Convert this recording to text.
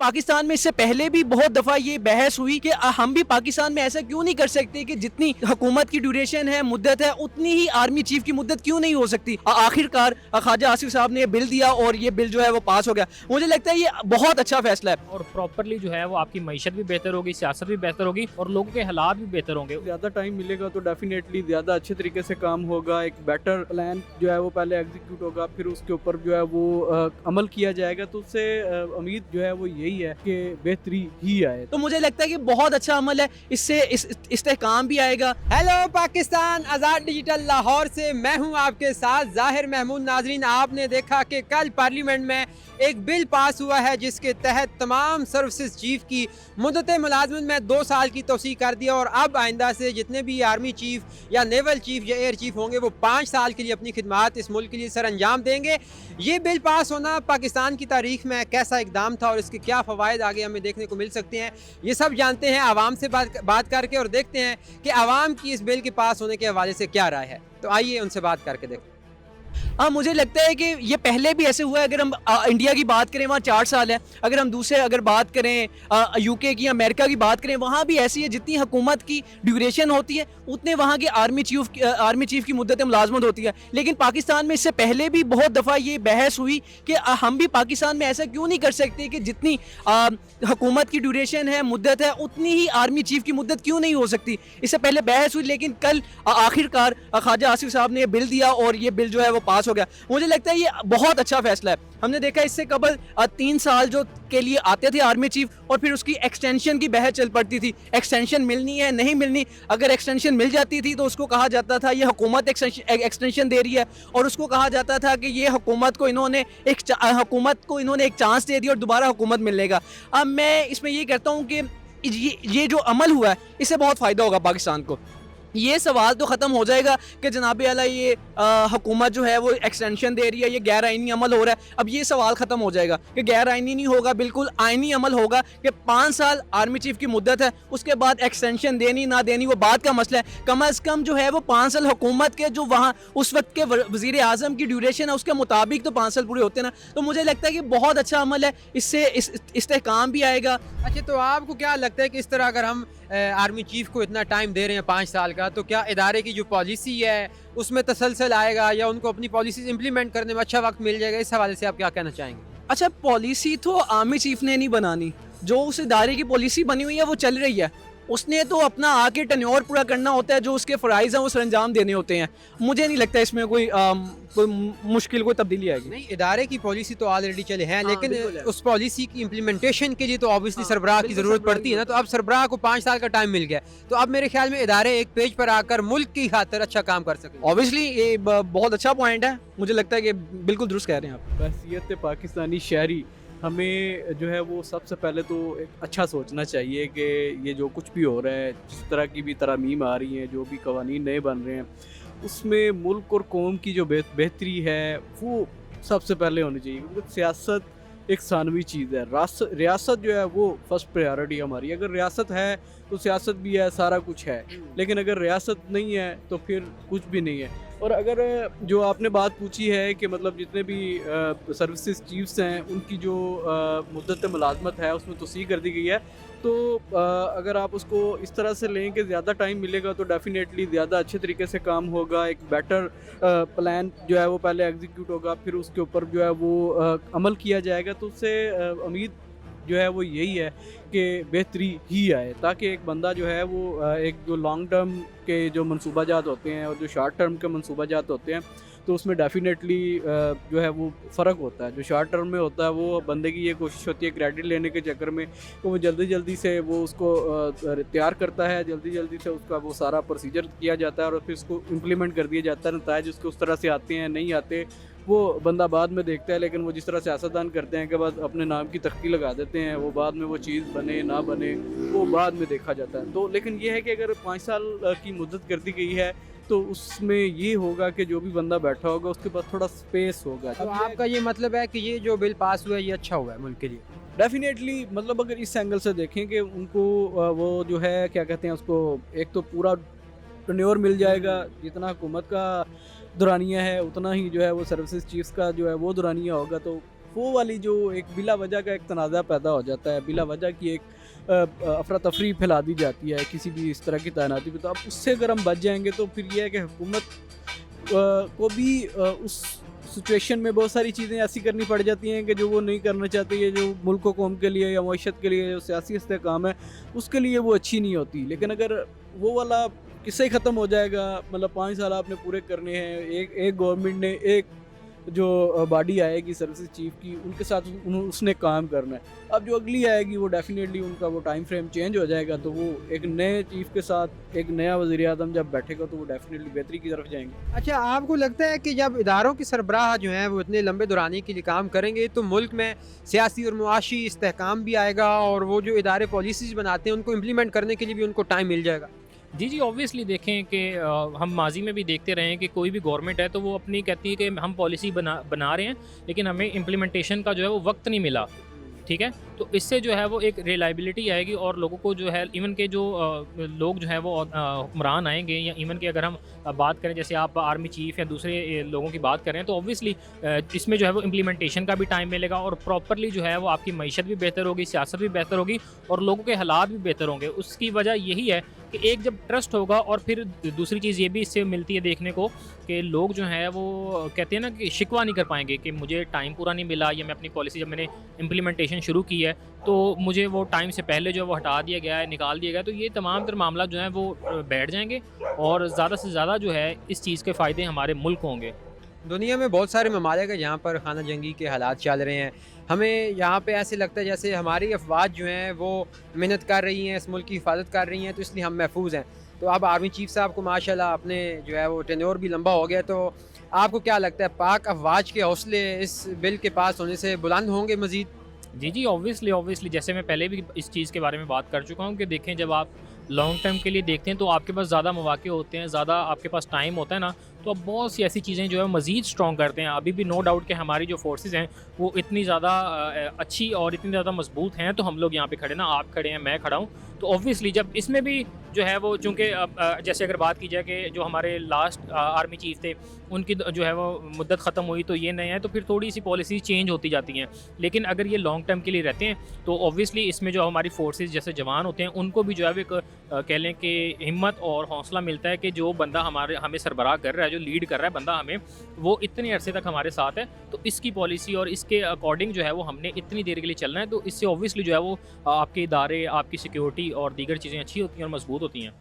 पाकिस्तान में इससे पहले भी बहुत दफ़ा ये बहस हुई कि हम भी पाकिस्तान में ऐसा क्यों नहीं कर सकते कि जितनी हुकूमत की ड्यूरेशन है, मुद्दत है, उतनी ही आर्मी चीफ की मुद्दत क्यों नहीं हो सकती। आखिरकार ख्वाजा आसिफ साहब ने ये बिल दिया और ये बिल जो है वो पास हो गया। मुझे लगता है ये बहुत अच्छा फैसला है और प्रॉपरली जो है वो आपकी मईशत भी बेहतर होगी, सियासत भी बेहतर होगी और लोगों के हालात भी बेहतर होंगे। ज़्यादा टाइम मिलेगा तो डेफिनेटली ज़्यादा अच्छे तरीके से काम होगा। एक बेटर प्लान जो है वो पहले एग्जीक्यूट होगा, फिर उसके ऊपर जो है वो अमल किया जाएगा। तो उससे उम्मीद जो है वो यही है कि बेहतरी ही आए। तो मुझे लगता है कि बहुत अच्छा अमल है, इससे इस्तेहकाम भी आएगा। हेलो पाकिस्तान, आज़ाद डिजिटल लाहौर से मैं हूं आपके साथ ज़ाहिर महमूद। नाजरीन, आपने देखा कि कल पार्लियामेंट में एक बिल पास हुआ है जिसके तहत तमाम सर्विसेज चीफ की मुद्दत मुलाजमत में 2 साल की तोसी कर दिया और अब आइंदा से जितने भी आर्मी चीफ या नेवल चीफ या एयर चीफ होंगे वो 5 साल के लिए अपनी खिदमात इस मुल्क के लिए सर अंजाम देंगे। ये बिल पास होना पाकिस्तान की तारीख में कैसा इकदाम था और इसके क्या फ़वाइद आगे हमें देखने को मिल सकते हैं, ये सब जानते हैं आवाम से बात करके और देखते हैं कि आवाम की इस बिल के पास होने के हवाले से क्या राय है। तो आइए उनसे बात करके देखते हैं। हाँ, मुझे लगता है कि ये पहले भी ऐसे हुआ है। अगर हम इंडिया की बात करें वहाँ 4 साल है। अगर हम दूसरे अगर बात करें यूके की, अमेरिका की बात करें, वहाँ भी ऐसी है। जितनी हुकूमत की ड्यूरेशन होती है उतने वहाँ के आर्मी चीफ की मुद्दत मुलाजमत होती है। लेकिन पाकिस्तान में इससे पहले भी बहुत दफ़ा ये बहस हुई कि हम भी पाकिस्तान में ऐसा क्यों नहीं कर सकते कि जितनी हुकूमत की ड्यूरेशन है, मुद्दत है, उतनी ही आर्मी चीफ की मुद्दत क्यों नहीं हो सकती। इससे पहले बहस हुई, लेकिन कल आखिरकार ख्वाजा आसिफ साहब ने ये बिल दिया और ये बिल जो है वो पास हो गया। मुझे लगता है ये बहुत अच्छा फैसला है। हमने देखा इससे कबल 3 साल जो के लिए आते थे आर्मी चीफ और फिर उसकी एक्सटेंशन की बहस चल पड़ती थी। एक्सटेंशन मिलनी है नहीं मिलनी। अगर एक्सटेंशन मिल जाती थी तो उसको कहा जाता था ये हुकूमत एक्सटेंशन दे रही है और उसको कहा जाता था कि ये हुकूमत को इन्होंने एक चांस दे दिया और दोबारा हुकूमत मिलेगा। अब मैं इसमें ये कहता हूँ कि ये जो अमल हुआ है इससे बहुत फ़ायदा होगा पाकिस्तान को। ये सवाल तो ख़त्म हो जाएगा कि जनाब आला ये हुकूमत जो है वो एक्सटेंशन दे रही है, ये गैर आइनी अमल हो रहा है। अब ये सवाल ख़त्म हो जाएगा कि गैर आइनी नहीं होगा, बिल्कुल आइनी अमल होगा कि 5 साल आर्मी चीफ की मुद्दत है, उसके बाद एक्सटेंशन देनी ना देनी वो बात का मसला है। कम अज़ कम जो है वो 5 साल हुकूमत के जो वहाँ उस वक्त के वज़ीर आज़म की ड्यूरेशन है उसके मुताबिक तो 5 साल पूरे होते ना। तो मुझे लगता है कि बहुत अच्छा अमल है, इससे इस्तेहकाम भी आएगा। अच्छा, तो आपको क्या लगता है कि इस तरह अगर हम आर्मी चीफ को इतना टाइम दे रहे हैं 5 साल का, तो क्या इदारे की जो पॉलिसी है उसमें तसलसल आएगा या उनको अपनी पॉलिसीज इंप्लीमेंट करने में अच्छा वक्त मिल जाएगा? इस हवाले से आप क्या कहना चाहेंगे? अच्छा, पॉलिसी तो आर्मी चीफ ने नहीं बनानी, जो उस इदारे की पॉलिसी बनी हुई है वो चल रही है। उसने तो अपना आके टन्योर पूरा करना होता है, जो उसके फ़राइज़ हैं वो सरअंजाम देने होते हैं। मुझे नहीं लगता इसमें कोई मुश्किल कोई तब्दीली आएगी। नहीं, इदारे की पॉलिसी तो ऑलरेडी चले हैं, हाँ, लेकिन बिल्कुल है। उस पॉलिसी की इम्प्लीमेंटेशन के लिए तो ऑब्वियसली हाँ, सरबराह की बिल्कुल ज़रूरत सरबराह पड़ती की है ना। तो अब सरबराह को 5 साल का टाइम मिल गया, तो अब मेरे ख्याल में इदारे एक पेज पर आकर मुल्क की खातिर अच्छा काम कर सकें। ऑब्वियसली ये बहुत अच्छा पॉइंट है। मुझे लगता है कि बिल्कुल दुरुस्त कह रहे हैं आप। बहसीत पाकिस्तानी शहरी हमें जो है वो सबसे पहले तो एक अच्छा सोचना चाहिए कि ये जो कुछ भी हो रहा है, जिस तरह की भी तरमीम आ रही हैं, जो भी कवानीन नए बन रहे हैं, उसमें मुल्क और कौम की जो बेहतरी है वो सबसे पहले होनी चाहिए। क्योंकि सियासत एक सानवी चीज़ है, रियासत जो है वो फर्स्ट प्रायोरिटी हमारी। अगर रियासत है तो सियासत भी है, सारा कुछ है। लेकिन अगर रियासत नहीं है तो फिर कुछ भी नहीं है। और अगर जो आपने बात पूछी है कि मतलब जितने भी सर्विसेज चीफ्स हैं उनकी जो मुद्दत मुलाजमत है उसमें तोसी कर दी गई है, तो अगर आप उसको इस तरह से लें कि ज़्यादा टाइम मिलेगा तो डेफिनेटली ज़्यादा अच्छे तरीके से काम होगा। एक बेटर प्लान जो है वो पहले एग्जीक्यूट होगा, फिर उसके ऊपर जो है वो अमल किया जाएगा। तो उससे उम्मीद जो है वो यही है कि बेहतरी ही आए, ताकि एक बंदा जो है वो एक जो लॉन्ग टर्म के जो मनसूबाजात होते हैं और जो शॉर्ट टर्म के मनसूबाजात होते हैं तो उसमें डेफिनेटली जो है वो फ़र्क होता है। जो शॉर्ट टर्म में होता है वो बंदे की ये कोशिश होती है क्रेडिट लेने के चक्कर में, तो वो जल्दी से वो उसको तैयार करता है, जल्दी से उसका वो सारा प्रोसीजर किया जाता है और फिर उसको इम्प्लीमेंट कर दिया जाता है। नताइज उसके उस तरह से आते हैं नहीं आते वो बंदा बाद में देखता है। लेकिन वो जिस तरह सियासतदान करते हैं कि बस अपने नाम की तख्ती लगा देते हैं, वो बाद में वो चीज़ बने ना बने वो बाद में देखा जाता है। तो लेकिन ये है कि अगर 5 साल की मुद्दत कर दी गई है तो उसमें ये होगा कि जो भी बंदा बैठा होगा उसके पास थोड़ा स्पेस होगा। तो आपका ये मतलब है कि ये जो बिल पास हुआ है ये अच्छा हुआ है मुल्क के लिए? डेफिनेटली, मतलब अगर इस एंगल से देखें कि उनको वो जो है क्या कहते हैं उसको, एक तो पूरा टर्नओवर मिल जाएगा, जितना हुकूमत का दुरानिया है उतना ही जो है वो सर्विसेज चीफ्स का जो है वो दुरानिया होगा, तो वो वाली जो एक बिला वजह का एक तनाज़ा पैदा हो जाता है, बिला वजह की एक अफरा तफरी फैला दी जाती है किसी भी इस तरह की तैनाती पे, तो अब उससे अगर हम बच जाएंगे तो फिर ये है कि हुकूमत को भी उस सिचुएशन में बहुत सारी चीज़ें ऐसी करनी पड़ जाती हैं कि जो वो नहीं करना चाहते, ये जो मुल्क व कौम के लिए या मईशत के लिए जो सियासी इस्तेहकाम है उसके लिए वो अच्छी नहीं होती। लेकिन अगर वो वाला किस्सा ही ख़त्म हो जाएगा, मतलब 5 साल आपने पूरे करने हैं, एक गवर्नमेंट ने एक जो बॉडी आएगी सर्विसेज चीफ की, उनके साथ उसने काम करना है। अब जो अगली आएगी वो डेफिनेटली उनका वो टाइम फ्रेम चेंज हो जाएगा, तो वो एक नए चीफ के साथ एक नया वज़ीर आज़म जब बैठेगा तो वो डेफिनेटली बेहतरी की तरफ जाएंगे। अच्छा, आपको लगता है कि जब इदारों की सरबराह जो हैं वो इतने लंबे दौरानी के लिए काम करेंगे तो मुल्क में सियासी और मुआशी इस्तेहकाम भी आएगा और वो जो इदारे पॉलिसीज़ बनाते हैं उनको इम्प्लीमेंट करने के लिए भी उनको टाइम मिल जाएगा? जी जी, ऑब्वियसली देखें कि हम माजी में भी देखते रहे हैं कि कोई भी गवर्नमेंट है तो वो अपनी कहती है कि हम पॉलिसी बना रहे हैं, लेकिन हमें इम्प्लीमेंटेशन का जो है वो वक्त नहीं मिला। ठीक है, तो इससे जो है वो एक रिलायबिलिटी आएगी और लोगों को जो है इवन के जो लोग जो है वो हुक्मरान आएंगे, या इवन के अगर हम बात करें जैसे आप आर्मी चीफ़ या दूसरे लोगों की बात करें, तो ऑब्वियसली इसमें जो है वो इम्प्लीमेंटेशन का भी टाइम मिलेगा और प्रॉपरली जो है वो आपकी मईशत भी बेहतर होगी, सियासत भी बेहतर होगी और लोगों के हालात भी बेहतर होंगे। उसकी वजह यही है कि एक जब ट्रस्ट होगा, और फिर दूसरी चीज़ ये भी इससे मिलती है देखने को कि लोग जो हैं वो कहते हैं ना कि शिकवा नहीं कर पाएंगे कि मुझे टाइम पूरा नहीं मिला, या मैं अपनी पॉलिसी जब मैंने इम्प्लीमेंटेशन शुरू की है तो मुझे वो टाइम से पहले जो है वो हटा दिया गया है, निकाल दिया गया है। तो ये तमाम तर मामला जो है वो बैठ जाएंगे और ज़्यादा से ज़्यादा जो है इस चीज़ के फ़ायदे हमारे मुल्क को होंगे। दुनिया में बहुत सारे ममालिक हैं जहाँ पर खाना जंगी के हालात चल रहे हैं। हमें यहाँ पे ऐसे लगता है जैसे हमारी अफवाज जो हैं वो मेहनत कर रही हैं, इस मुल्क की हिफाजत कर रही हैं, तो इसलिए हम महफूज हैं। तो अब आर्मी चीफ साहब को माशाल्लाह अपने जो है वो टेन्योर भी लंबा हो गया, तो आपको क्या लगता है पाक अफवाज के हौसले इस बिल के पास होने से बुलंद होंगे मज़ीद? जी जी, ऑब्वियसली जैसे मैं पहले भी इस चीज़ के बारे में बात कर चुका हूँ कि देखें, जब आप लॉन्ग टर्म के लिए देखते हैं तो आपके पास ज़्यादा मौके होते हैं, ज़्यादा आपके पास टाइम होता है ना, तो अब बहुत सी ऐसी चीज़ें जो है मज़ीद स्ट्रॉन्ग करते हैं। अभी भी नो डाउट कि हमारी जो फोर्सेस हैं वो इतनी ज़्यादा अच्छी और इतनी ज़्यादा मजबूत हैं, तो हम लोग यहाँ पे खड़े ना, आप खड़े हैं, मैं खड़ा हूँ। तो ऑब्वियसली जब इसमें भी जो है वो चूँकि जैसे अगर बात की जाए कि जो हमारे लास्ट आर्मी चीफ थे उनकी जो है वो मुद्दत ख़त्म हुई, तो ये नए हैं, तो फिर थोड़ी सी पॉलिसी चेंज होती जाती हैं। लेकिन अगर ये लॉन्ग टर्म के लिए रहते हैं तो ऑब्वियसली इसमें जो हमारी फोर्सेस जैसे जवान होते हैं उनको भी जो है एक कह लें कि हिम्मत और हौसला मिलता है कि जो बंदा हमें सरबराह कर रहा है, जो लीड कर रहा है बंदा हमें, वो इतने अरसे तक हमारे साथ है, तो इसकी पॉलिसी और इसके अकॉर्डिंग जो है वो हमने इतनी देर के लिए चलना है। तो इससे ऑब्वियसली जो है वो आपके इदारे, आपकी सिक्योरिटी और दीगर चीज़ें अच्छी होती हैं और मजबूत होती हैं।